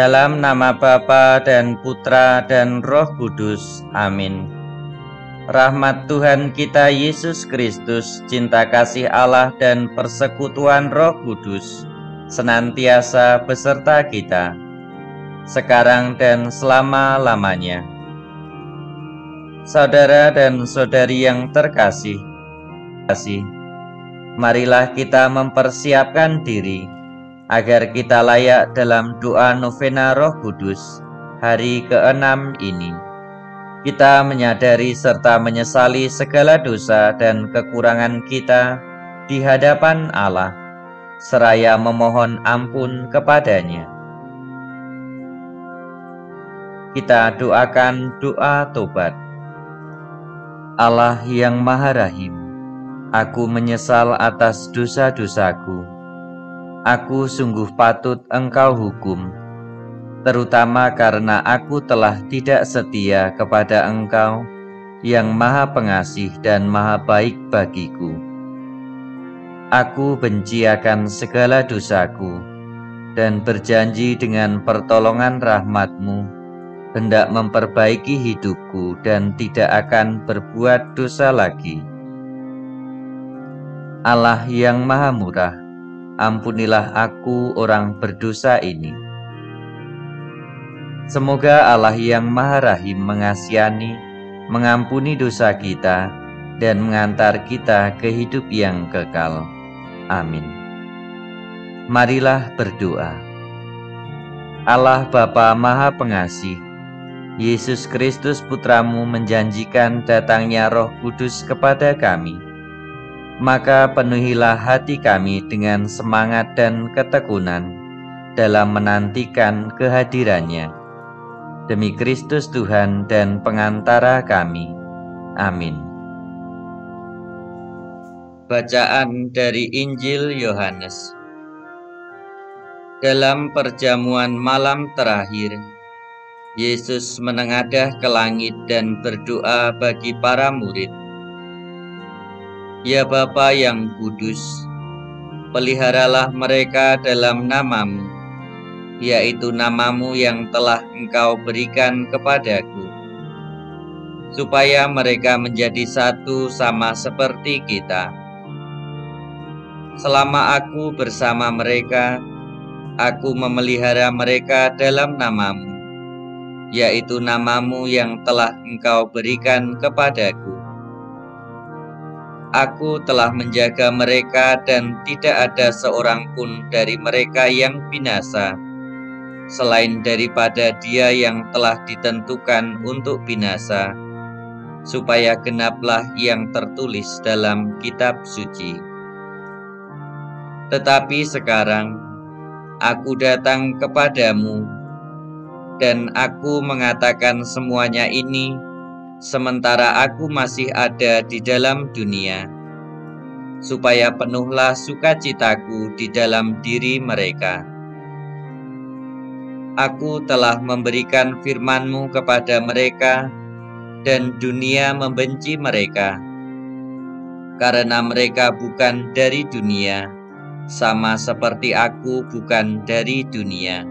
Dalam nama Bapa dan Putra dan Roh Kudus. Amin. Rahmat Tuhan kita Yesus Kristus, cinta kasih Allah dan persekutuan Roh Kudus senantiasa beserta kita, sekarang dan selama-lamanya. Saudara dan saudari yang terkasih, marilah kita mempersiapkan diri agar kita layak dalam doa novena Roh Kudus hari ke-6 ini. Kita menyadari serta menyesali segala dosa dan kekurangan kita di hadapan Allah, seraya memohon ampun kepadanya. Kita doakan doa tobat. Allah yang Maha Rahim, aku menyesal atas dosa-dosaku. Aku sungguh patut Engkau hukum, terutama karena aku telah tidak setia kepada Engkau yang Maha Pengasih dan Maha Baik bagiku. Aku benci akan segala dosaku dan berjanji dengan pertolongan rahmat-Mu hendak memperbaiki hidupku dan tidak akan berbuat dosa lagi. Allah yang Maha Murah, ampunilah aku orang berdosa ini. Semoga Allah yang Maha Rahim mengasihani, mengampuni dosa kita, dan mengantar kita ke hidup yang kekal. Amin. Marilah berdoa. Allah Bapa Maha Pengasih, Yesus Kristus Putramu menjanjikan datangnya Roh Kudus kepada kami. Maka penuhilah hati kami dengan semangat dan ketekunan dalam menantikan kehadirannya. Demi Kristus Tuhan dan pengantara kami. Amin. Bacaan dari Injil Yohanes. Dalam perjamuan malam terakhir, Yesus menengadah ke langit dan berdoa bagi para murid. Ya Bapa yang kudus, peliharalah mereka dalam nama-Mu, yaitu nama-Mu yang telah Engkau berikan kepadaku, supaya mereka menjadi satu sama seperti kita. Selama aku bersama mereka, aku memelihara mereka dalam nama-Mu, yaitu nama-Mu yang telah Engkau berikan kepadaku. Aku telah menjaga mereka dan tidak ada seorang pun dari mereka yang binasa, selain daripada dia yang telah ditentukan untuk binasa, supaya genaplah yang tertulis dalam kitab suci. Tetapi sekarang, aku datang kepadamu, dan aku mengatakan semuanya ini sementara aku masih ada di dalam dunia, supaya penuhlah sukacitaku di dalam diri mereka. Aku telah memberikan firman-Mu kepada mereka, dan dunia membenci mereka, karena mereka bukan dari dunia, sama seperti aku bukan dari dunia.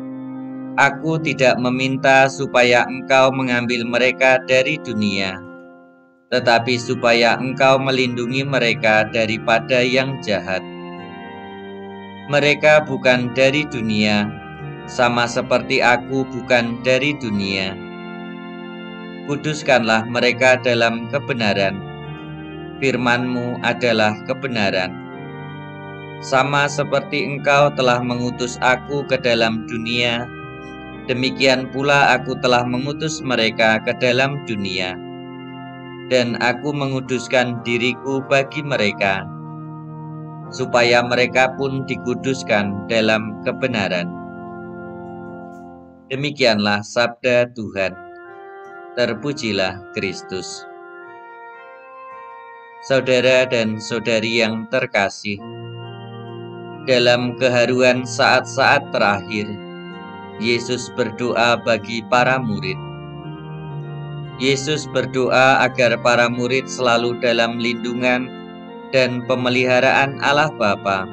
Aku tidak meminta supaya Engkau mengambil mereka dari dunia, tetapi supaya Engkau melindungi mereka daripada yang jahat. Mereka bukan dari dunia, sama seperti aku bukan dari dunia. Kuduskanlah mereka dalam kebenaran. Firman-Mu adalah kebenaran. Sama seperti Engkau telah mengutus aku ke dalam dunia, demikian pula aku telah mengutus mereka ke dalam dunia, dan aku menguduskan diriku bagi mereka, supaya mereka pun dikuduskan dalam kebenaran. Demikianlah sabda Tuhan. Terpujilah Kristus. Saudara dan saudari yang terkasih, dalam keharuan saat-saat terakhir, Yesus berdoa bagi para murid. Yesus berdoa agar para murid selalu dalam lindungan dan pemeliharaan Allah Bapa,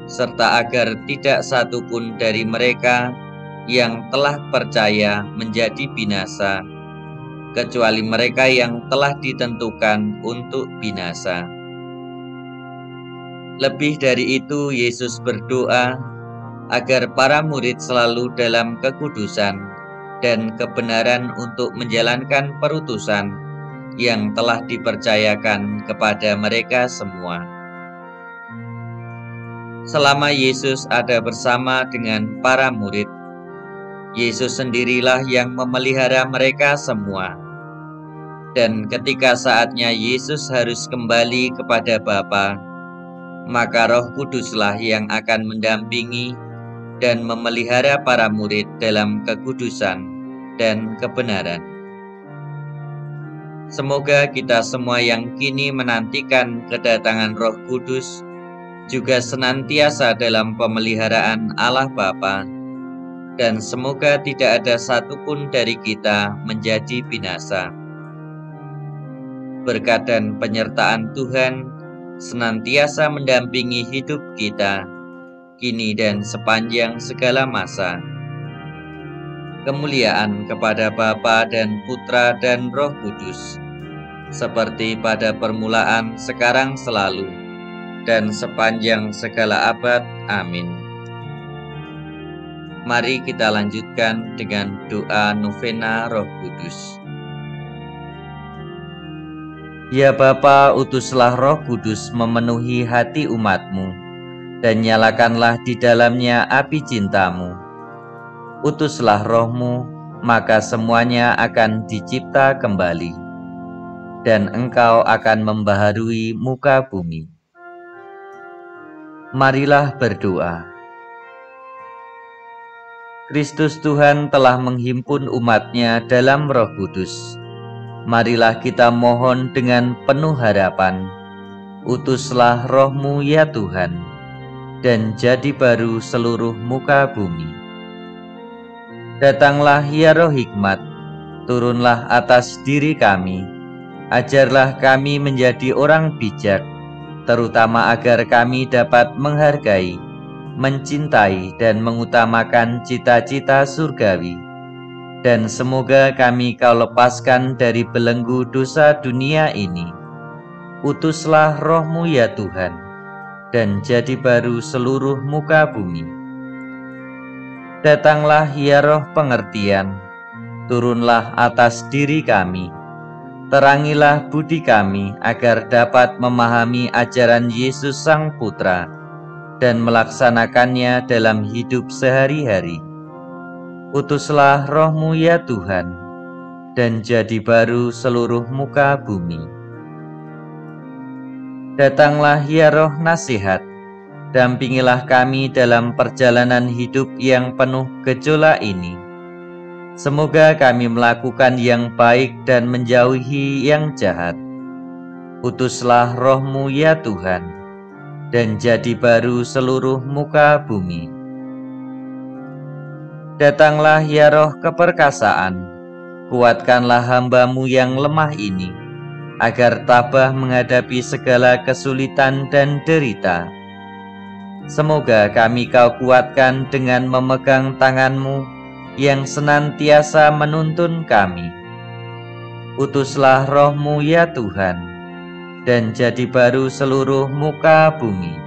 serta agar tidak satu pun dari mereka yang telah percaya menjadi binasa, kecuali mereka yang telah ditentukan untuk binasa. Lebih dari itu, Yesus berdoa agar para murid selalu dalam kekudusan dan kebenaran untuk menjalankan perutusan yang telah dipercayakan kepada mereka semua. Selama Yesus ada bersama dengan para murid, Yesus sendirilah yang memelihara mereka semua. Dan ketika saatnya Yesus harus kembali kepada Bapa, maka Roh Kuduslah yang akan mendampingi dan memelihara para murid dalam kekudusan dan kebenaran. Semoga kita semua yang kini menantikan kedatangan Roh Kudus juga senantiasa dalam pemeliharaan Allah Bapa, dan semoga tidak ada satupun dari kita menjadi binasa. Berkat dan penyertaan Tuhan senantiasa mendampingi hidup kita, kini dan sepanjang segala masa. Kemuliaan kepada Bapa dan Putra dan Roh Kudus, seperti pada permulaan, sekarang, selalu, dan sepanjang segala abad. Amin. Mari kita lanjutkan dengan doa novena Roh Kudus. Ya Bapa, utuslah Roh Kudus memenuhi hati umat-Mu, dan nyalakanlah di dalamnya api cinta-Mu. Utuslah Roh-Mu, maka semuanya akan dicipta kembali, dan Engkau akan membaharui muka bumi. Marilah berdoa. Kristus Tuhan telah menghimpun umat-Nya dalam Roh Kudus. Marilah kita mohon dengan penuh harapan. Utuslah Roh-Mu ya Tuhan, dan jadi baru seluruh muka bumi. Datanglah ya Roh Hikmat, turunlah atas diri kami. Ajarlah kami menjadi orang bijak, terutama agar kami dapat menghargai, mencintai, dan mengutamakan cita-cita surgawi. Dan semoga kami Kau lepaskan dari belenggu dosa dunia ini. Utuslah Roh-Mu ya Tuhan, dan jadi baru seluruh muka bumi. Datanglah ya Roh pengertian, turunlah atas diri kami. Terangilah budi kami agar dapat memahami ajaran Yesus Sang Putra dan melaksanakannya dalam hidup sehari-hari. Utuslah Roh-Mu ya Tuhan, dan jadi baru seluruh muka bumi. Datanglah ya Roh nasihat, dampingilah kami dalam perjalanan hidup yang penuh gejolak ini. Semoga kami melakukan yang baik dan menjauhi yang jahat. Utuslah Roh-Mu ya Tuhan, dan jadi baru seluruh muka bumi. Datanglah ya Roh keperkasaan, kuatkanlah hamba-Mu yang lemah ini, agar tabah menghadapi segala kesulitan dan derita. Semoga kami Kau kuatkan dengan memegang tangan-Mu yang senantiasa menuntun kami. Utuslah Roh-Mu ya Tuhan, dan jadi baru seluruh muka bumi.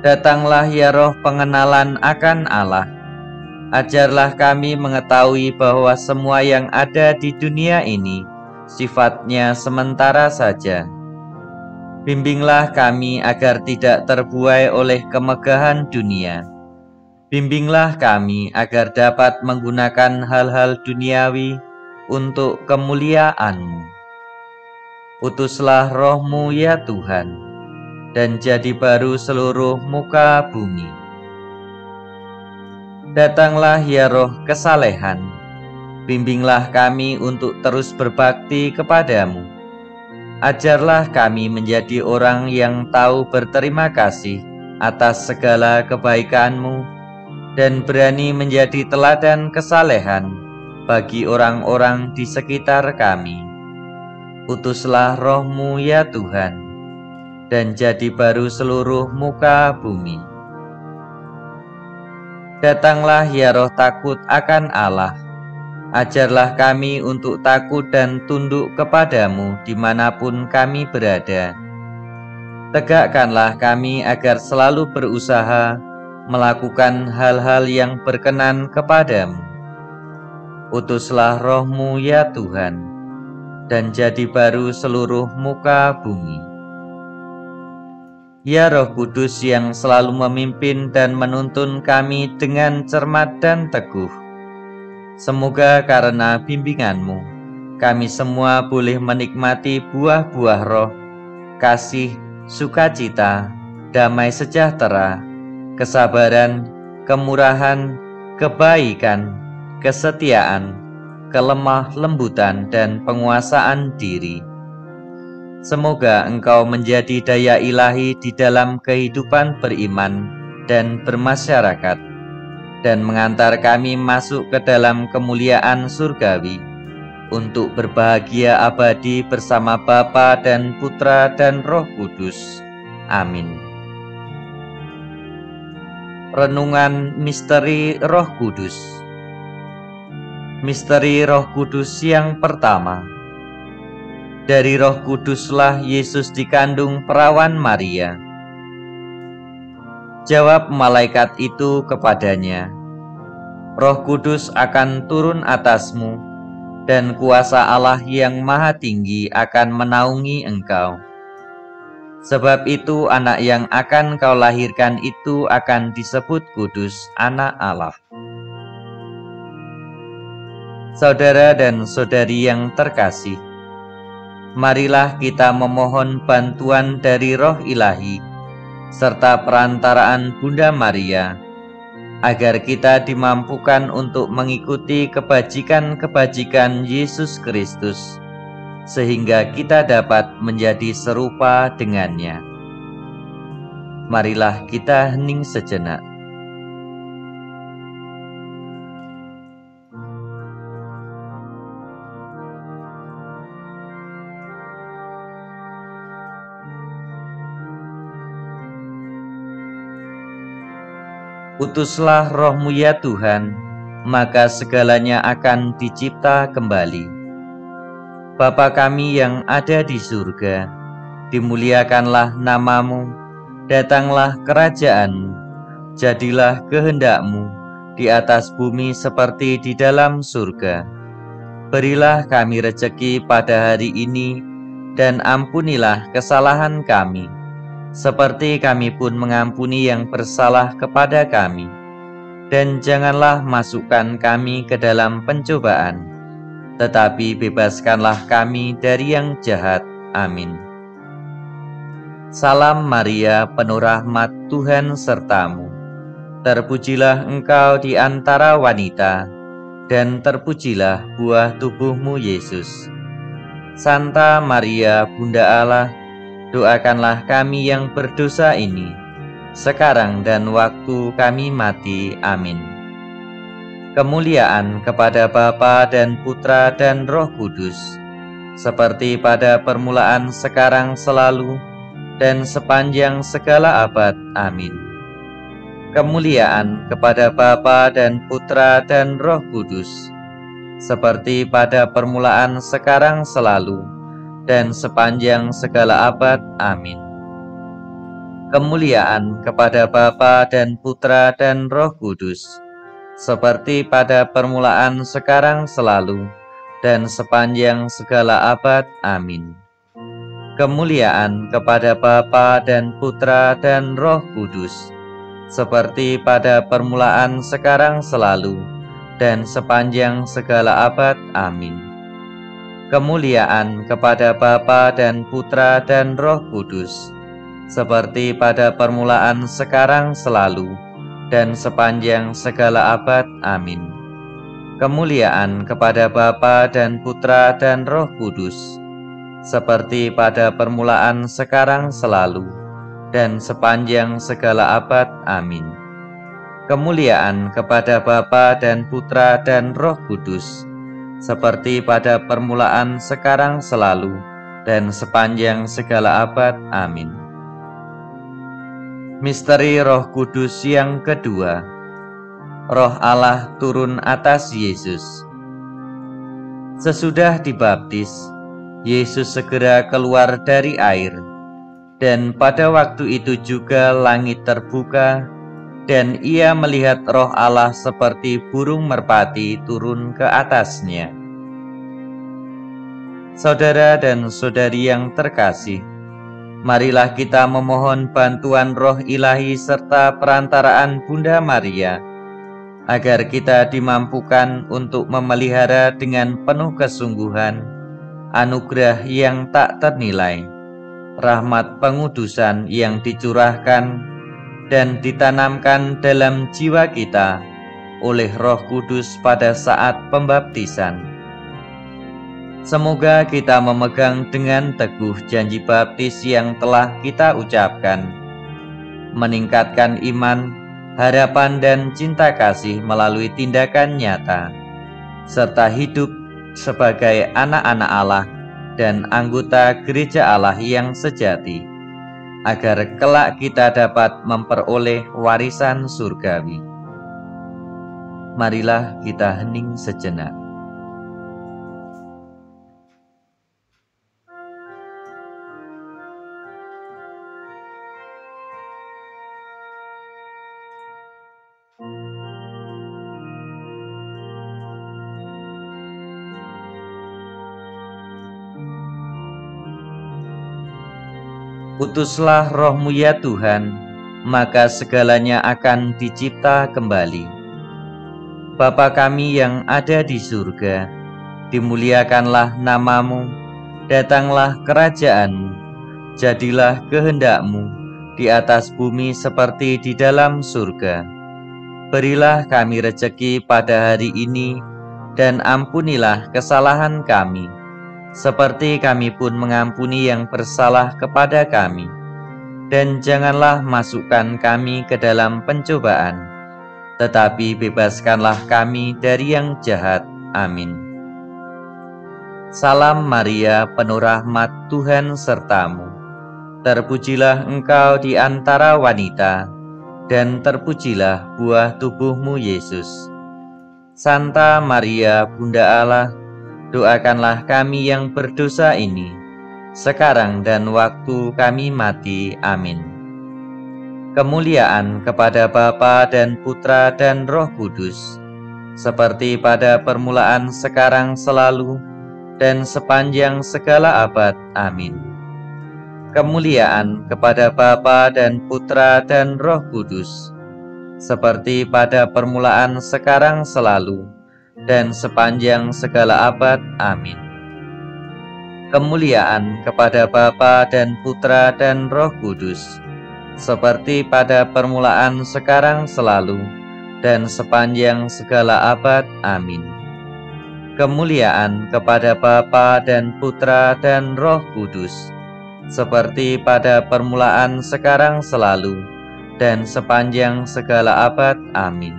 Datanglah ya Roh pengenalan akan Allah, ajarlah kami mengetahui bahwa semua yang ada di dunia ini sifatnya sementara saja. Bimbinglah kami agar tidak terbuai oleh kemegahan dunia. Bimbinglah kami agar dapat menggunakan hal-hal duniawi untuk kemuliaan-Mu. Utuslah Roh-Mu ya Tuhan, dan jadi baru seluruh muka bumi. Datanglah ya Roh kesalehan, bimbinglah kami untuk terus berbakti kepada-Mu. Ajarlah kami menjadi orang yang tahu berterima kasih atas segala kebaikan-Mu, dan berani menjadi teladan kesalehan bagi orang-orang di sekitar kami. Utuslah Roh-Mu ya Tuhan, dan jadi baru seluruh muka bumi. Datanglah ya roh takut akan Allah. Ajarlah kami untuk takut dan tunduk kepadamu dimanapun kami berada. Tegakkanlah kami agar selalu berusaha melakukan hal-hal yang berkenan kepadamu. Utuslah roh-Mu ya Tuhan, dan jadi baru seluruh muka bumi. Ya Roh Kudus yang selalu memimpin dan menuntun kami dengan cermat dan teguh, semoga karena bimbingan-Mu, kami semua boleh menikmati buah-buah roh, kasih, sukacita, damai sejahtera, kesabaran, kemurahan, kebaikan, kesetiaan, kelemah lembutan, dan penguasaan diri. Semoga Engkau menjadi daya ilahi di dalam kehidupan beriman dan bermasyarakat, dan mengantar kami masuk ke dalam kemuliaan surgawi, untuk berbahagia abadi bersama Bapa dan Putra dan Roh Kudus. Amin. Renungan Misteri Roh Kudus. Misteri Roh Kudus yang pertama. Dari Roh Kuduslah Yesus dikandung perawan Maria. Jawab malaikat itu kepadanya, Roh Kudus akan turun atasmu, dan kuasa Allah yang Maha Tinggi akan menaungi engkau. Sebab itu anak yang akan kau lahirkan itu akan disebut kudus, anak Allah. Saudara dan saudari yang terkasih, marilah kita memohon bantuan dari Roh Ilahi serta perantaraan Bunda Maria, agar kita dimampukan untuk mengikuti kebajikan-kebajikan Yesus Kristus, sehingga kita dapat menjadi serupa dengannya. Marilah kita hening sejenak. Utuslah roh-Mu ya Tuhan, maka segalanya akan dicipta kembali. Bapa kami yang ada di surga, dimuliakanlah nama-Mu, datanglah kerajaan-Mu, jadilah kehendak-Mu di atas bumi seperti di dalam surga. Berilah kami rejeki pada hari ini, dan ampunilah kesalahan kami, seperti kami pun mengampuni yang bersalah kepada kami. Dan janganlah masukkan kami ke dalam pencobaan, tetapi bebaskanlah kami dari yang jahat. Amin. Salam Maria, penuh rahmat, Tuhan sertamu. Terpujilah engkau di antara wanita, dan terpujilah buah tubuhmu Yesus. Santa Maria, Bunda Allah, doakanlah kami yang berdosa ini, sekarang dan waktu kami mati. Amin. Kemuliaan kepada Bapa dan Putra dan Roh Kudus, seperti pada permulaan, sekarang, selalu, dan sepanjang segala abad. Amin. Kemuliaan kepada Bapa dan Putra dan Roh Kudus, seperti pada permulaan, sekarang, selalu, dan sepanjang segala abad. Amin. Kemuliaan kepada Bapa dan Putra dan Roh Kudus, seperti pada permulaan, sekarang, selalu, dan sepanjang segala abad. Amin. Kemuliaan kepada Bapa dan Putra dan Roh Kudus, seperti pada permulaan, sekarang, selalu, dan sepanjang segala abad. Amin. Kemuliaan kepada Bapa dan Putra dan Roh Kudus, seperti pada permulaan, sekarang, selalu, dan sepanjang segala abad. Amin. Kemuliaan kepada Bapa dan Putra dan Roh Kudus, seperti pada permulaan, sekarang, selalu, dan sepanjang segala abad. Amin. Kemuliaan kepada Bapa dan Putra dan Roh Kudus, seperti pada permulaan, sekarang, selalu, dan sepanjang segala abad. Amin. Misteri Roh Kudus yang kedua. Roh Allah turun atas Yesus. Sesudah dibaptis, Yesus segera keluar dari air, dan pada waktu itu juga langit terbuka, dan ia melihat Roh Allah seperti burung merpati turun ke atasnya. Saudara dan saudari yang terkasih, marilah kita memohon bantuan Roh Ilahi serta perantaraan Bunda Maria, agar kita dimampukan untuk memelihara dengan penuh kesungguhan anugerah yang tak ternilai, rahmat pengudusan yang dicurahkan dan ditanamkan dalam jiwa kita oleh Roh Kudus pada saat pembaptisan. Semoga kita memegang dengan teguh janji baptis yang telah kita ucapkan, meningkatkan iman, harapan dan cinta kasih melalui tindakan nyata, serta hidup sebagai anak-anak Allah dan anggota gereja Allah yang sejati, agar kelak kita dapat memperoleh warisan surgawi. Marilah kita hening sejenak. Utuslah Roh-Mu ya Tuhan, maka segalanya akan dicipta kembali. Bapa kami yang ada di surga, dimuliakanlah nama-Mu, datanglah kerajaan-Mu, jadilah kehendak-Mu di atas bumi seperti di dalam surga. Berilah kami rejeki pada hari ini, dan ampunilah kesalahan kami, seperti kami pun mengampuni yang bersalah kepada kami. Dan janganlah masukkan kami ke dalam pencobaan, tetapi bebaskanlah kami dari yang jahat. Amin. Salam Maria, penuh rahmat, Tuhan sertamu. Terpujilah engkau di antara wanita, dan terpujilah buah tubuhmu, Yesus. Santa Maria, Bunda Allah, doakanlah kami yang berdosa ini, sekarang dan waktu kami mati. Amin. Kemuliaan kepada Bapa dan Putra dan Roh Kudus, seperti pada permulaan, sekarang, selalu, dan sepanjang segala abad. Amin. Kemuliaan kepada Bapa dan Putra dan Roh Kudus, seperti pada permulaan, sekarang, selalu, dan sepanjang segala abad. Amin. Kemuliaan kepada Bapa dan Putra dan Roh Kudus, seperti pada permulaan, sekarang, selalu, dan sepanjang segala abad. Amin. Kemuliaan kepada Bapa dan Putra dan Roh Kudus, seperti pada permulaan, sekarang, selalu, dan sepanjang segala abad. Amin.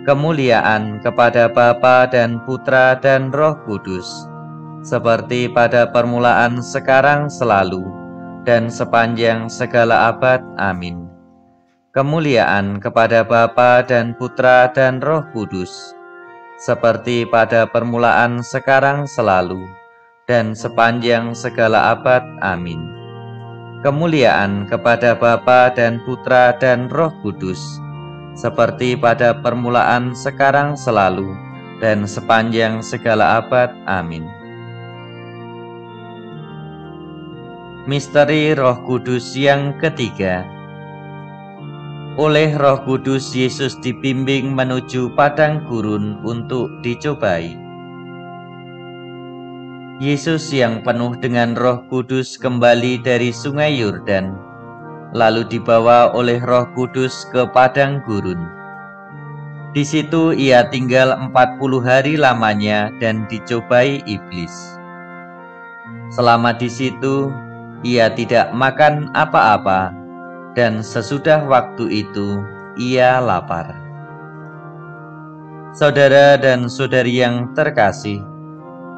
Kemuliaan kepada Bapa dan Putra dan Roh Kudus, seperti pada permulaan, sekarang, selalu, dan sepanjang segala abad. Amin. Kemuliaan kepada Bapa dan Putra dan Roh Kudus, seperti pada permulaan, sekarang, selalu, dan sepanjang segala abad. Amin. Kemuliaan kepada Bapa dan Putra dan Roh Kudus, seperti pada permulaan, sekarang, selalu, dan sepanjang segala abad. Amin. Misteri Roh Kudus yang ketiga. Oleh Roh Kudus, Yesus dibimbing menuju padang gurun untuk dicobai. Yesus yang penuh dengan Roh Kudus kembali dari Sungai Yordan, lalu dibawa oleh Roh Kudus ke padang gurun. Di situ ia tinggal 40 hari lamanya dan dicobai iblis. Selama di situ ia tidak makan apa-apa, dan sesudah waktu itu ia lapar. Saudara dan saudari yang terkasih,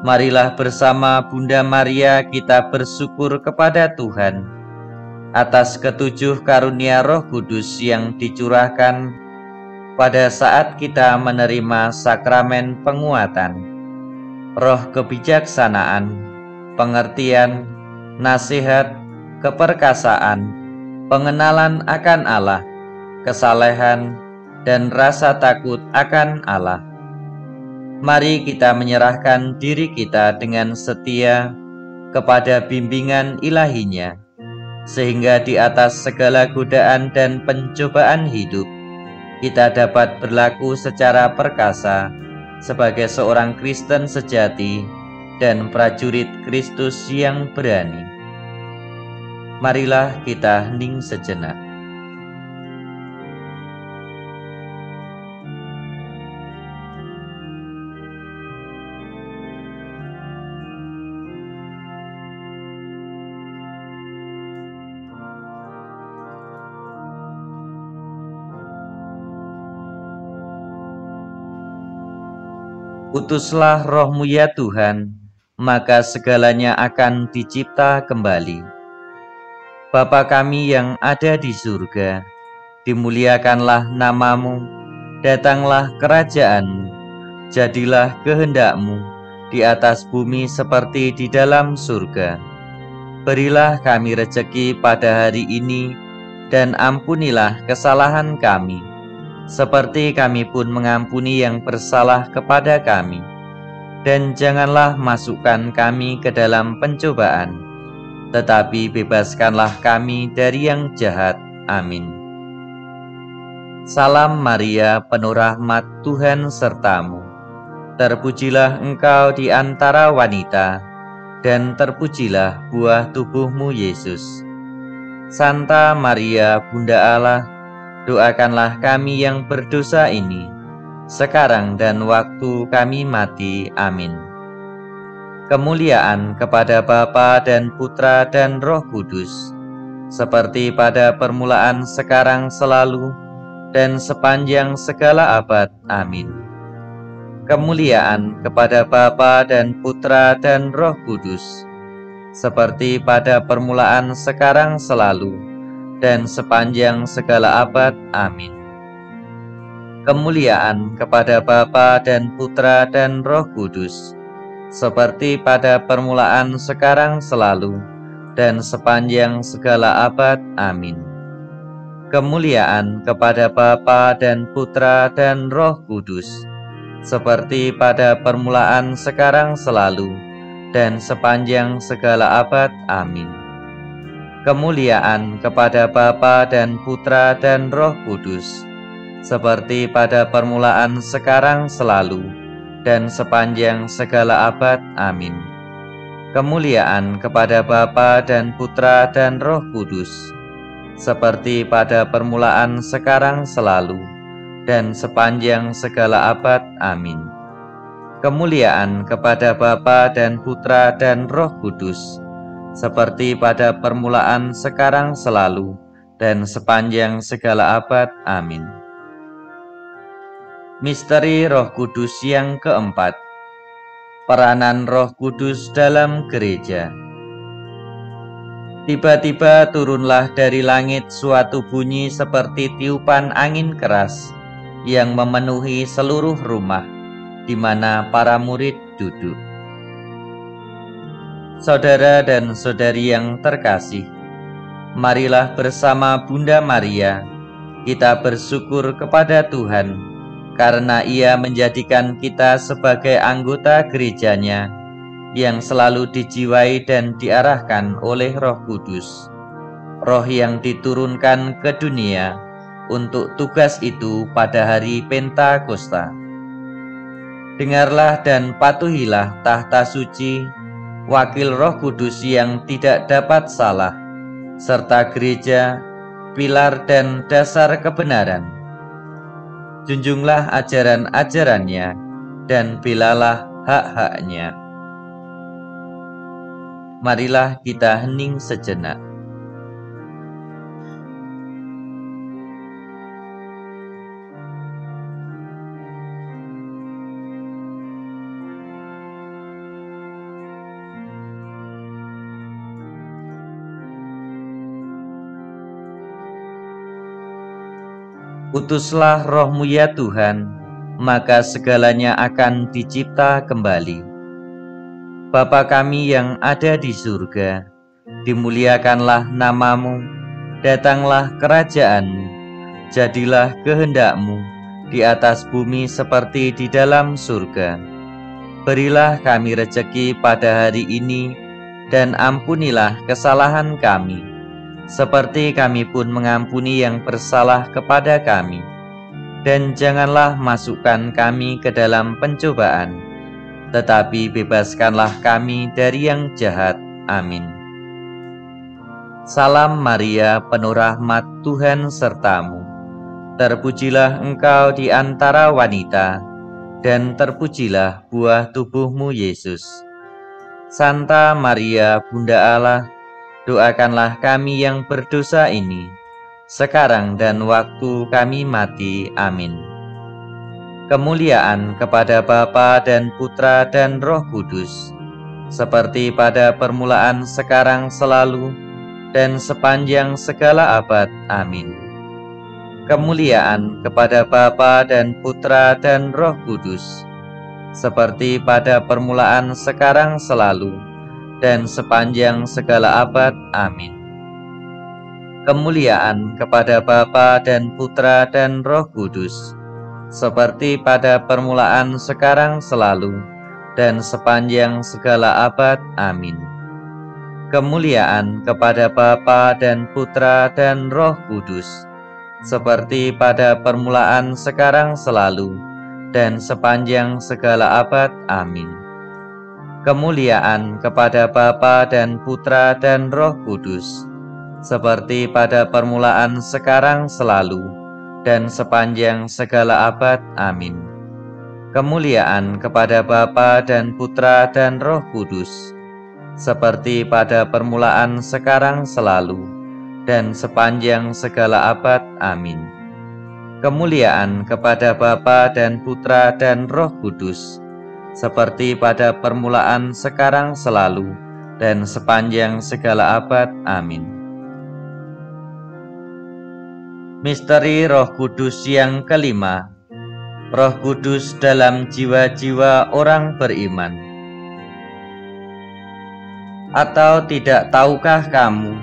marilah bersama Bunda Maria kita bersyukur kepada Tuhan atas ketujuh karunia Roh Kudus yang dicurahkan pada saat kita menerima sakramen penguatan, roh kebijaksanaan, pengertian, nasihat, keperkasaan, pengenalan akan Allah, kesalehan, dan rasa takut akan Allah. Mari kita menyerahkan diri kita dengan setia kepada bimbingan ilahinya, sehingga di atas segala godaan dan pencobaan hidup, kita dapat berlaku secara perkasa sebagai seorang Kristen sejati dan prajurit Kristus yang berani. Marilah kita hening sejenak. Utuslah roh-Mu ya Tuhan, maka segalanya akan dicipta kembali. Bapa kami yang ada di surga, dimuliakanlah nama-Mu, datanglah kerajaan-Mu, jadilah kehendak-Mu di atas bumi seperti di dalam surga. Berilah kami rejeki pada hari ini, dan ampunilah kesalahan kami, seperti kami pun mengampuni yang bersalah kepada kami. Dan janganlah masukkan kami ke dalam pencobaan, tetapi bebaskanlah kami dari yang jahat. Amin. Salam Maria, penuh rahmat, Tuhan sertamu. Terpujilah engkau di antara wanita, dan terpujilah buah tubuhmu, Yesus. Santa Maria, Bunda Allah, doakanlah kami yang berdosa ini, sekarang dan waktu kami mati. Amin. Kemuliaan kepada Bapa dan Putra dan Roh Kudus, seperti pada permulaan, sekarang, selalu, dan sepanjang segala abad. Amin. Kemuliaan kepada Bapa dan Putra dan Roh Kudus, seperti pada permulaan, sekarang, selalu, dan sepanjang segala abad. Amin. Kemuliaan kepada Bapa dan Putra dan Roh Kudus, seperti pada permulaan, sekarang, selalu, dan sepanjang segala abad. Amin. Kemuliaan kepada Bapa dan Putra dan Roh Kudus, seperti pada permulaan, sekarang, selalu, dan sepanjang segala abad. Amin. Kemuliaan kepada Bapa dan Putra dan Roh Kudus, seperti pada permulaan, sekarang, selalu, dan sepanjang segala abad. Amin. Kemuliaan kepada Bapa dan Putra dan Roh Kudus, seperti pada permulaan, sekarang, selalu, dan sepanjang segala abad. Amin. Kemuliaan kepada Bapa dan Putra dan Roh Kudus, seperti pada permulaan, sekarang, selalu, dan sepanjang segala abad. Amin. Misteri Roh Kudus yang keempat, peranan Roh Kudus dalam gereja. Tiba-tiba turunlah dari langit suatu bunyi seperti tiupan angin keras yang memenuhi seluruh rumah di mana para murid duduk. Saudara dan saudari yang terkasih, marilah bersama Bunda Maria kita bersyukur kepada Tuhan karena Ia menjadikan kita sebagai anggota gerejanya yang selalu dijiwai dan diarahkan oleh Roh Kudus, Roh yang diturunkan ke dunia untuk tugas itu pada hari Pentakosta. Dengarlah dan patuhilah tahta suci, wakil Roh Kudus yang tidak dapat salah, serta gereja, pilar dan dasar kebenaran. Junjunglah ajaran-ajarannya dan belalah hak-haknya. Marilah kita hening sejenak. Utuslah Roh-Mu ya Tuhan, maka segalanya akan dicipta kembali. Bapa kami yang ada di surga, dimuliakanlah nama-Mu, datanglah kerajaan-Mu, jadilah kehendak-Mu di atas bumi seperti di dalam surga. Berilah kami rejeki pada hari ini, dan ampunilah kesalahan kami, seperti kami pun mengampuni yang bersalah kepada kami. Dan janganlah masukkan kami ke dalam pencobaan, tetapi bebaskanlah kami dari yang jahat. Amin. Salam Maria, penuh rahmat, Tuhan sertamu. Terpujilah engkau di antara wanita, dan terpujilah buah tubuhmu, Yesus. Santa Maria, Bunda Allah, doakanlah kami yang berdosa ini, sekarang dan waktu kami mati. Amin. Kemuliaan kepada Bapa dan Putra dan Roh Kudus, seperti pada permulaan, sekarang, selalu, dan sepanjang segala abad. Amin. Kemuliaan kepada Bapa dan Putra dan Roh Kudus, seperti pada permulaan, sekarang, selalu, dan sepanjang segala abad. Amin. Kemuliaan kepada Bapa dan Putra dan Roh Kudus, seperti pada permulaan, sekarang, selalu, dan sepanjang segala abad. Amin. Kemuliaan kepada Bapa dan Putra dan Roh Kudus, seperti pada permulaan, sekarang, selalu, dan sepanjang segala abad. Amin. Kemuliaan kepada Bapa dan Putra dan Roh Kudus, seperti pada permulaan, sekarang, selalu, dan sepanjang segala abad. Amin. Kemuliaan kepada Bapa dan Putra dan Roh Kudus, seperti pada permulaan, sekarang, selalu, dan sepanjang segala abad. Amin. Kemuliaan kepada Bapa dan Putra dan Roh Kudus, seperti pada permulaan, sekarang, selalu, dan sepanjang segala abad. Amin. Misteri Roh Kudus yang kelima, Roh Kudus dalam jiwa-jiwa orang beriman. Atau tidak tahukah kamu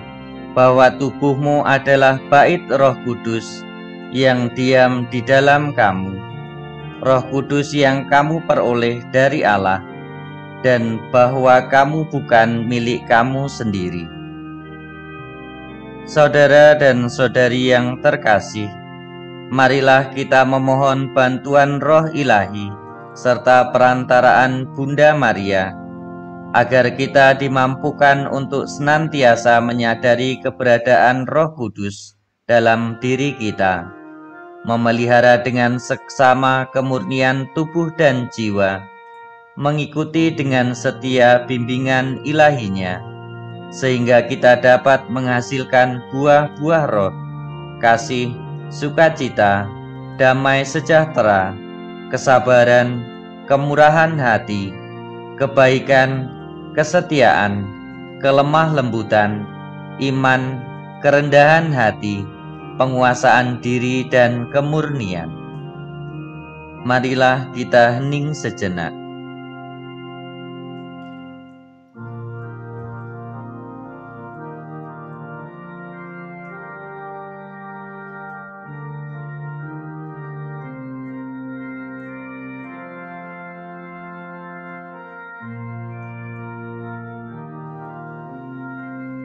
bahwa tubuhmu adalah bait Roh Kudus yang diam di dalam kamu, Roh Kudus yang kamu peroleh dari Allah, dan bahwa kamu bukan milik kamu sendiri. Saudara dan saudari yang terkasih, marilah kita memohon bantuan Roh Ilahi serta perantaraan Bunda Maria, agar kita dimampukan untuk senantiasa menyadari keberadaan Roh Kudus dalam diri kita, memelihara dengan seksama kemurnian tubuh dan jiwa, mengikuti dengan setia bimbingan ilahinya, sehingga kita dapat menghasilkan buah-buah roh, kasih, sukacita, damai sejahtera, kesabaran, kemurahan hati, kebaikan, kesetiaan, kelemah lembutan, iman, kerendahan hati, penguasaan diri, dan kemurnian. Marilah kita hening sejenak.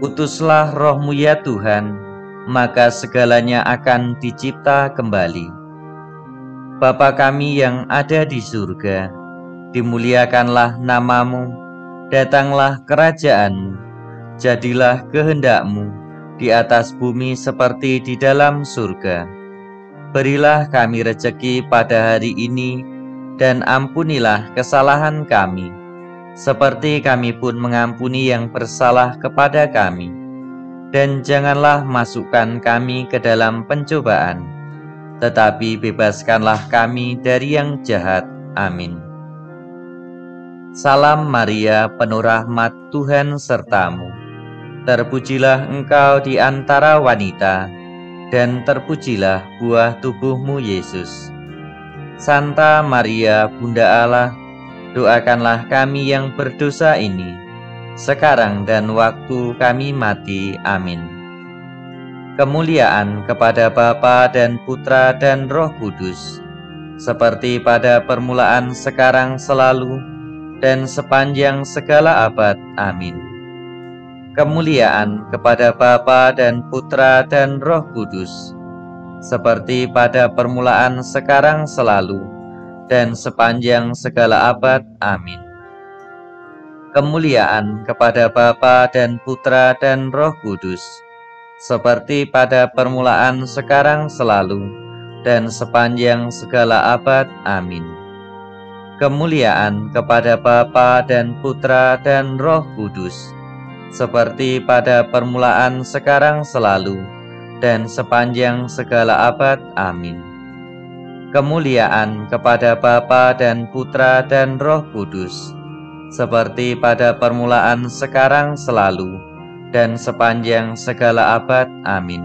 Utuslah Roh-Mu ya Tuhan, maka segalanya akan dicipta kembali. Bapa kami yang ada di surga, dimuliakanlah nama-Mu, datanglah kerajaan-Mu, jadilah kehendak-Mu di atas bumi seperti di dalam surga. Berilah kami rejeki pada hari ini, dan ampunilah kesalahan kami, seperti kami pun mengampuni yang bersalah kepada kami. Dan janganlah masukkan kami ke dalam pencobaan, tetapi bebaskanlah kami dari yang jahat. Amin. Salam Maria, penuh rahmat, Tuhan sertamu. Terpujilah engkau di antara wanita, dan terpujilah buah tubuhmu, Yesus. Santa Maria, Bunda Allah, doakanlah kami yang berdosa ini, sekarang dan waktu kami mati. Amin. Kemuliaan kepada Bapa dan Putra dan Roh Kudus, seperti pada permulaan, sekarang, selalu, dan sepanjang segala abad. Amin. Kemuliaan kepada Bapa dan Putra dan Roh Kudus, seperti pada permulaan, sekarang, selalu, dan sepanjang segala abad. Amin. Kemuliaan kepada Bapa dan Putra dan Roh Kudus, seperti pada permulaan, sekarang, selalu, dan sepanjang segala abad. Amin. Kemuliaan kepada Bapa dan Putra dan Roh Kudus, seperti pada permulaan, sekarang, selalu, dan sepanjang segala abad. Amin. Kemuliaan kepada Bapa dan Putra dan Roh Kudus, seperti pada permulaan, sekarang, selalu, dan sepanjang segala abad. Amin.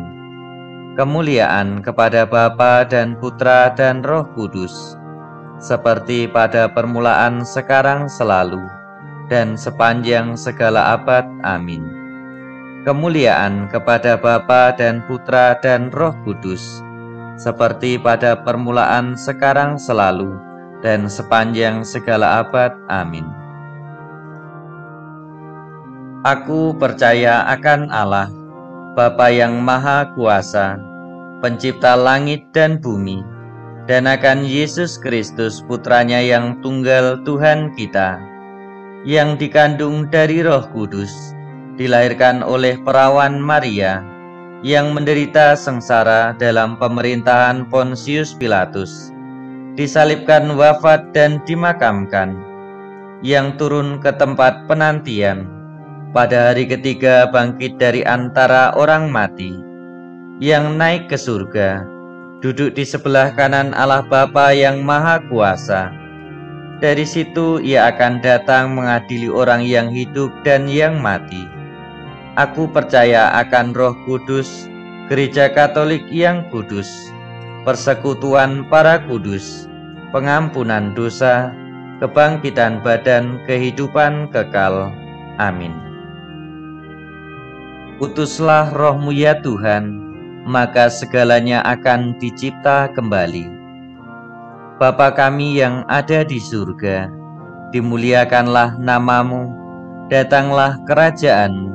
Kemuliaan kepada Bapa dan Putra dan Roh Kudus, seperti pada permulaan, sekarang, selalu, dan sepanjang segala abad. Amin. Kemuliaan kepada Bapa dan Putra dan Roh Kudus, seperti pada permulaan, sekarang, selalu, dan sepanjang segala abad. Amin. Aku percaya akan Allah, Bapa yang Maha Kuasa, Pencipta langit dan bumi, dan akan Yesus Kristus, Putranya yang tunggal, Tuhan kita, yang dikandung dari Roh Kudus, dilahirkan oleh perawan Maria, yang menderita sengsara dalam pemerintahan Pontius Pilatus, disalibkan, wafat, dan dimakamkan, yang turun ke tempat penantian, pada hari ketiga bangkit dari antara orang mati, yang naik ke surga, duduk di sebelah kanan Allah Bapa yang Maha Kuasa. Dari situ Ia akan datang mengadili orang yang hidup dan yang mati. Aku percaya akan Roh Kudus, Gereja Katolik yang kudus, persekutuan para kudus, pengampunan dosa, kebangkitan badan, kehidupan kekal. Amin. Utuslah Roh-Mu ya Tuhan, maka segalanya akan dicipta kembali. Bapa kami yang ada di surga, dimuliakanlah nama-Mu, datanglah kerajaan-Mu,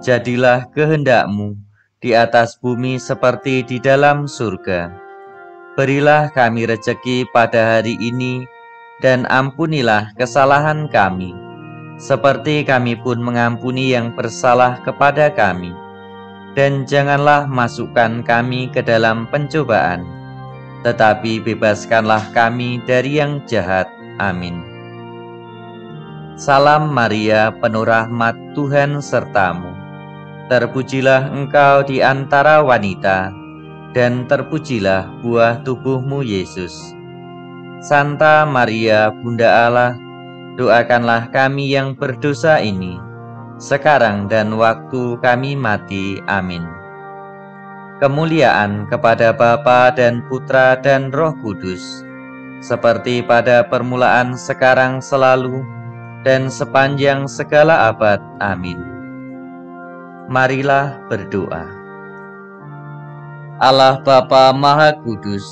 jadilah kehendak-Mu di atas bumi seperti di dalam surga. Berilah kami rejeki pada hari ini, dan ampunilah kesalahan kami, seperti kami pun mengampuni yang bersalah kepada kami. Dan janganlah masukkan kami ke dalam pencobaan, tetapi bebaskanlah kami dari yang jahat. Amin. Salam Maria, penuh rahmat, Tuhan sertamu. Terpujilah engkau di antara wanita, dan terpujilah buah tubuhmu, Yesus. Santa Maria, Bunda Allah, doakanlah kami yang berdosa ini, sekarang dan waktu kami mati. Amin. Kemuliaan kepada Bapa dan Putra dan Roh Kudus, seperti pada permulaan, sekarang, selalu, dan sepanjang segala abad. Amin. Marilah berdoa. Allah Bapa Maha Kudus,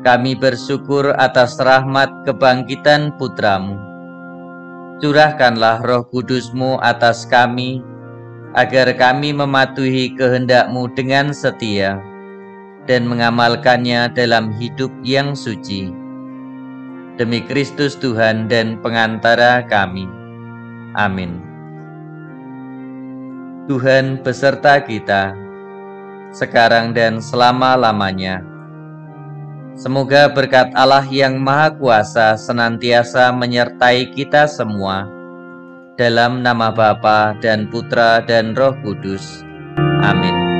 kami bersyukur atas rahmat kebangkitan Putra-Mu. Curahkanlah Roh Kudus-Mu atas kami, agar kami mematuhi kehendak-Mu dengan setia, dan mengamalkannya dalam hidup yang suci. Demi Kristus Tuhan dan pengantara kami. Amin. Tuhan beserta kita, sekarang dan selama-lamanya. Semoga berkat Allah yang Maha Kuasa senantiasa menyertai kita semua. Dalam nama Bapa dan Putra dan Roh Kudus. Amin.